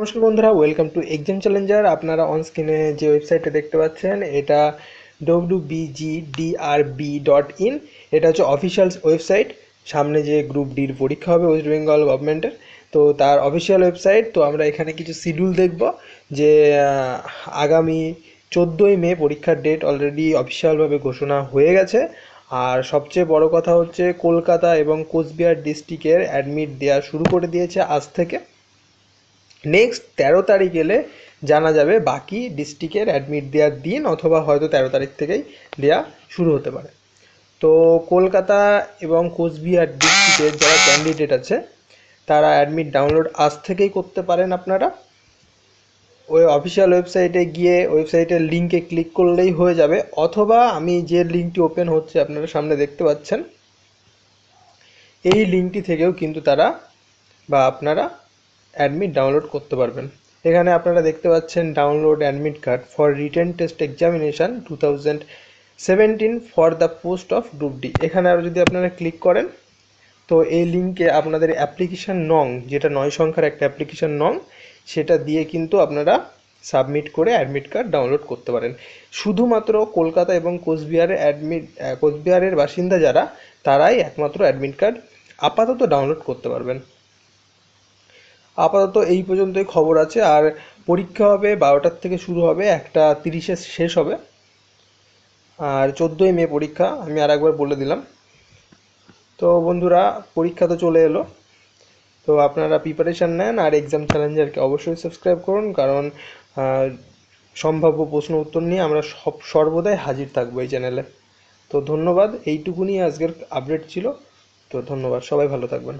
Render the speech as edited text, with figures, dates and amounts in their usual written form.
নমস্কার বন্ধুরা, welcome to exam Challenger. আপনারা অন স্ক্রিনে যে ওয়েবসাইটটা দেখতে পাচ্ছেন এটা wbgdrb.in। এটা হচ্ছে অফিসিয়াল ওয়েবসাইট। সামনে যে গ্রুপ ডির পরীক্ষা হবে ওয়েস্ট বেঙ্গল গভর্নমেন্টের, তো তার অফিসিয়াল ওয়েবসাইট। তো আমরা এখানে কিছু শিডিউল দেখব যে আগামী 14ই মে পরীক্ষার ডেট অলরেডি অফিসিয়ালভাবে ঘোষণা হয়ে গেছে। আর সবচেয়ে বড় কথা হচ্ছে কলকাতা এবং কোচবিহার ডিস্ট্রিক্টের অ্যাডমিট দেওয়া শুরু করে দিয়েছে আজ থেকে। নেক্সট 13 তারিখ এলে জানা যাবে বাকি ডিস্ট্রিক্টের অ্যাডমিট দেওয়ার দিন, অথবা হয়তো 13 তারিখ থেকেই দেওয়া শুরু হতে পারে। তো কলকাতা এবং কোচবিহার ডিস্ট্রিক্টের যারা ক্যান্ডিডেট আছে তারা অ্যাডমিট ডাউনলোড আজ থেকেই করতে পারেন। আপনারা ওই অফিসিয়াল ওয়েবসাইটে গিয়ে ওয়েবসাইটের লিঙ্কে ক্লিক করলেই হয়ে যাবে, অথবা আমি যে লিঙ্কটি ওপেন হচ্ছে আপনারা সামনে দেখতে পাচ্ছেন, এই লিঙ্কটি থেকেও কিন্তু তারা বা আপনারা অ্যাডমিট ডাউনলোড করতে পারবেন। এখানে আপনারা দেখতে পাচ্ছেন download admit card for written test examination 2017 for the post of group D. এখানে আরও যদি আপনারা ক্লিক করেন তো এই লিঙ্কে আপনাদের অ্যাপ্লিকেশান নং, যেটা 9 সংখ্যার একটা অ্যাপ্লিকেশান নং, সেটা দিয়ে কিন্তু আপনারা সাবমিট করে অ্যাডমিট কার্ড ডাউনলোড করতে পারেন। শুধুমাত্র কলকাতা এবং কোচবিহারের বাসিন্দা যারা, তারাই একমাত্র অ্যাডমিট কার্ড আপাতত ডাউনলোড করতে পারবেন। আপাতত এই পর্যন্তই খবর আছে। আর পরীক্ষা হবে 12টার থেকে শুরু হবে, 1টা 30-এ শেষ হবে। আর 14ই মে পরীক্ষা, আমি আর একবার বলে দিলাম। তো বন্ধুরা, পরীক্ষা তো চলে এলো, তো আপনারা প্রিপারেশান নেন আর এক্সাম চ্যালেঞ্জারকে অবশ্যই সাবস্ক্রাইব করুন, কারণ সম্ভাব্য প্রশ্ন উত্তর নিয়ে আমরা সর্বদাই হাজির থাকবো এই চ্যানেলে। তো ধন্যবাদ, এইটুকুনি আজকের আপডেট ছিল। তো ধন্যবাদ, সবাই ভালো থাকবেন।